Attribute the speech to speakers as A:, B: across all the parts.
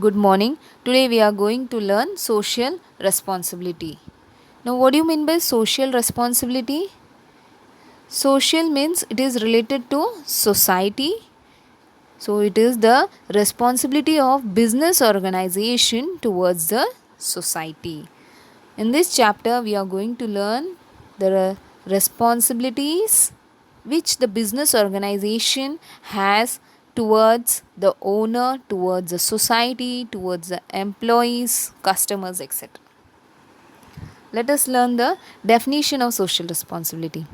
A: Good morning. Today we are going to learn social responsibility. Now, what do you mean by social responsibility? Social means it is related to society. So, it is the responsibility of business organization towards the society. In this chapter, we are going to learn the responsibilities which the business organization has towards the owner, towards the society, towards the employees, customers, etc. Let us learn the definition of social responsibility.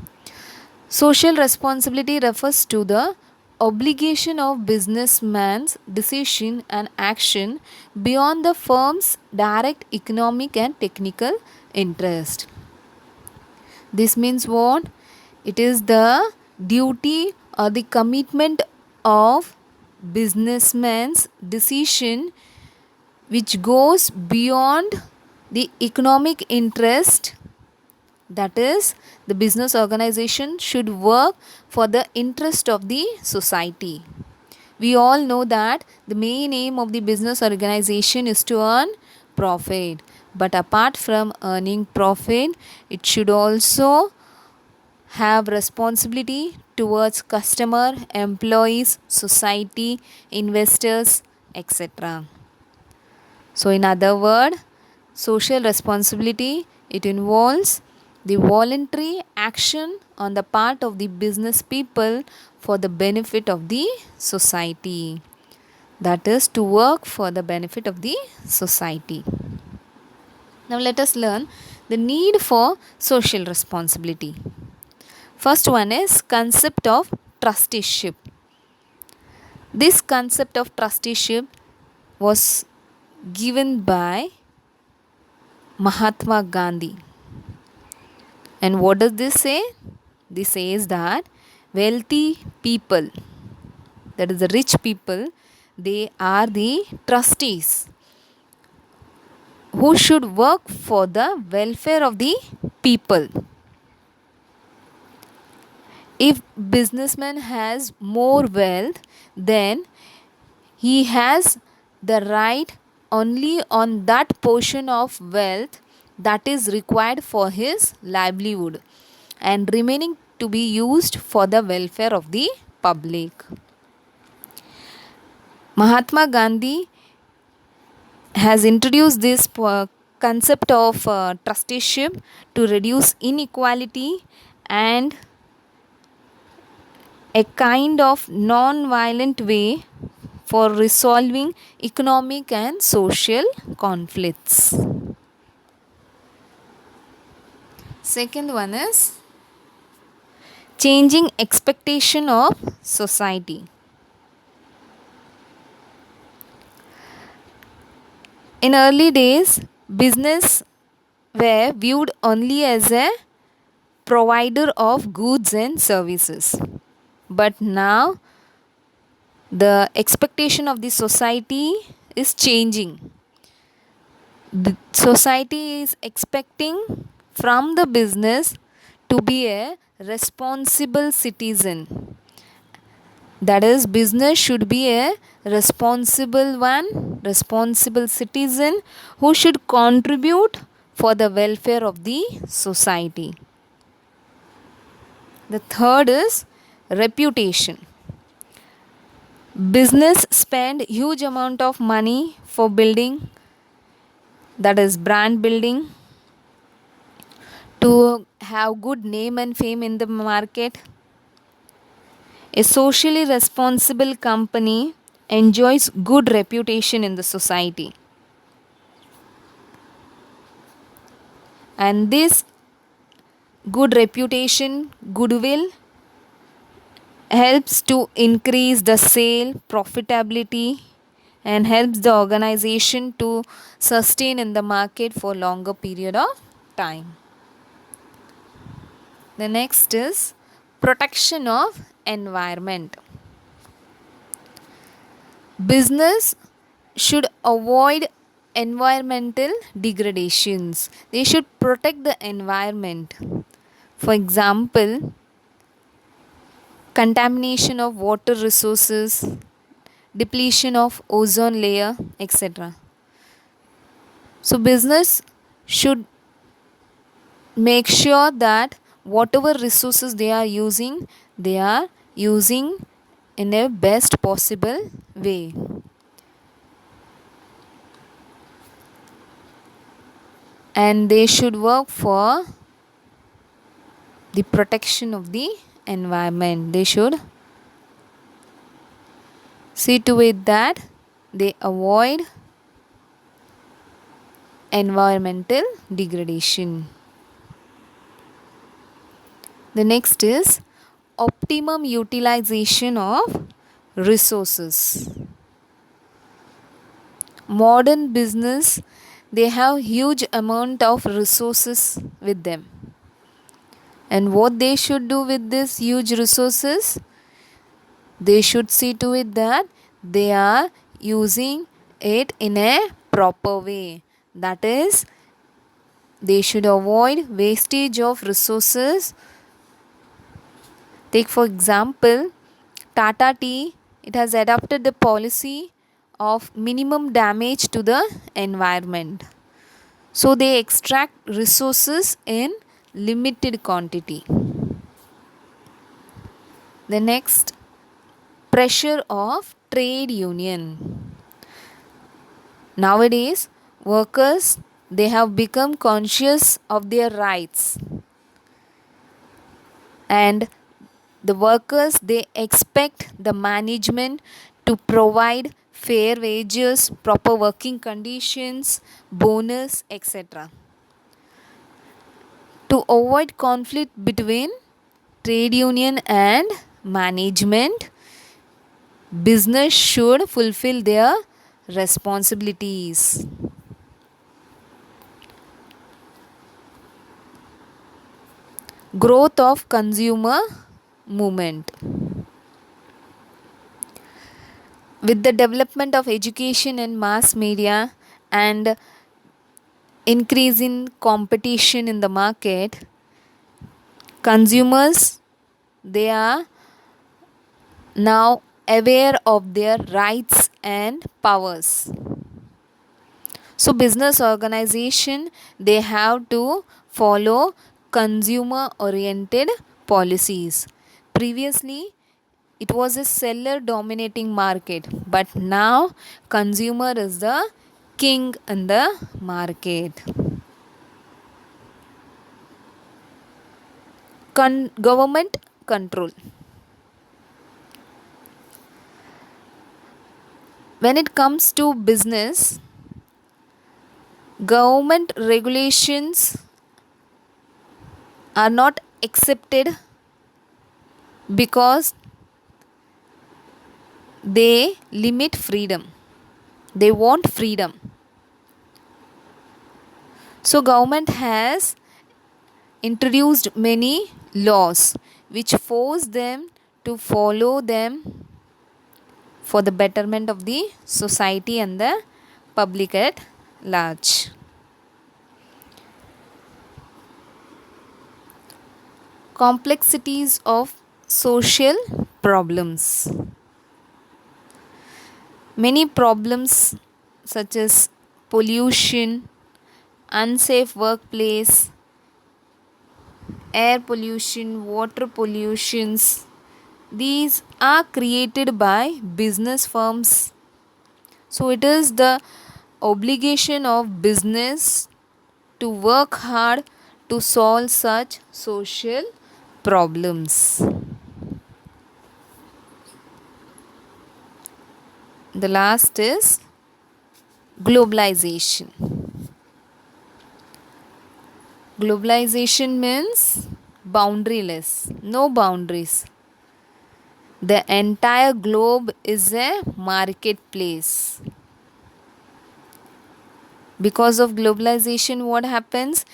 A: Social responsibility refers to the obligation of businessman's decision and action beyond the firm's direct economic and technical interest. This means what? It is the duty or the commitment of businessman's decision which goes beyond the economic interest, that is, the business organization should work for the interest of the society. We all know that the main aim of the business organization is to earn profit. But apart from earning profit, it should also have responsibility towards customer, employees, society, investors, etc. So, in other words, social responsibility it involves the voluntary action on the part of the business people for the benefit of the society. That is to work for the benefit of the society. Now let us learn the need for social responsibility. First one is concept of trusteeship. This concept of trusteeship was given by Mahatma Gandhi. And what does this say? This says that wealthy people, that is the rich people, they are the trustees who should work for the welfare of the people. If businessman has more wealth, then he has the right only on that portion of wealth that is required for his livelihood and remaining to be used for the welfare of the public. Mahatma Gandhi has introduced this concept of trusteeship to reduce inequality and a kind of non-violent way for resolving economic and social conflicts. Second one is changing expectation of society. In early days, business were viewed only as a provider of goods and services. But now the expectation of the society is changing. The society is expecting from the business to be a responsible citizen. That is, business should be a responsible one, responsible citizen who should contribute for the welfare of the society. The third is reputation. Business spend huge amount of money for building, that is brand building, to have good name and fame in the market. A socially responsible company enjoys good reputation in the society. And this good reputation, goodwill, helps to increase the sale, profitability, and helps the organization to sustain in the market for longer period of time. The next is protection of environment. Business should avoid environmental degradations. They should protect the environment. For example, contamination of water resources, depletion of ozone layer, etc. So business should make sure that whatever resources they are using in a best possible way. And they should work for the protection of the environment. They should see to it that they avoid environmental degradation. The next is optimum utilization of resources. Modern business, they have huge amount of resources with them. And what they should do with these huge resources? They should see to it that they are using it in a proper way. That is, they should avoid wastage of resources. Take for example, Tata Tea, it has adopted the policy of minimum damage to the environment. So they extract resources in limited quantity. The next, pressure of trade union. Nowadays, workers, they have become conscious of their rights, and the workers, they expect the management to provide fair wages, proper working conditions, bonus, etc. To avoid conflict between trade union and management, business should fulfill their responsibilities. Growth of consumer movement. With the development of education and mass media and increase in competition in the market, consumers, they are now aware of their rights and powers. So business organization, they have to follow consumer oriented policies. Previously, it was a seller dominating market, but now consumer is the king in the market. Government control. When it comes to business, government regulations are not accepted because they limit freedom. They want freedom. So government has introduced many laws which force them to follow them for the betterment of the society and the public at large. Complexities of social problems. Many problems such as pollution, unsafe workplace, air pollution, water pollutions, these are created by business firms. So it is the obligation of business to work hard to solve such social problems. The last is globalization. Globalization means boundaryless, no boundaries. The entire globe is a marketplace. Because of globalization, what happens?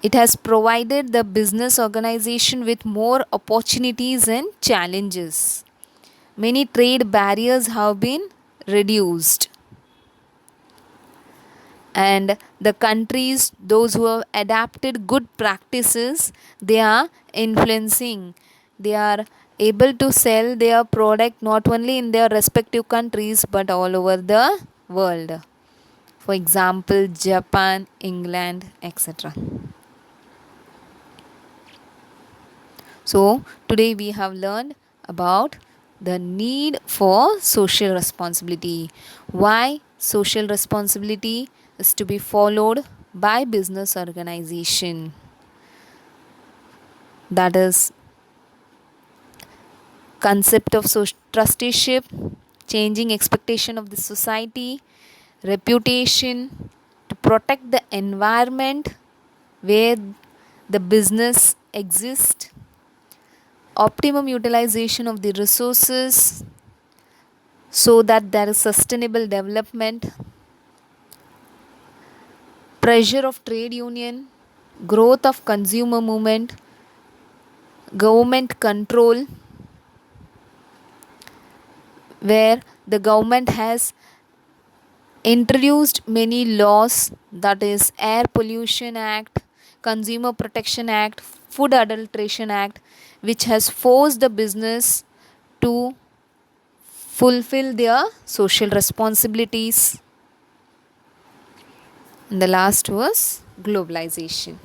A: It has provided the business organization with more opportunities and challenges. Many trade barriers have been reduced. And the countries, those who have adapted good practices, they are influencing, they are able to sell their product not only in their respective countries but all over the world. For example, Japan, England, etc. So, today we have learned about the need for social responsibility. Why social responsibility is to be followed by business organization. That is concept of trusteeship, changing expectation of the society, reputation, to protect the environment where the business exists, optimum utilization of the resources so that there is sustainable development, pressure of trade union, growth of consumer movement, government control, where the government has introduced many laws, that is air pollution act, consumer protection act, food adulteration act, which has forced the business to fulfill their social responsibilities. And the last was globalization.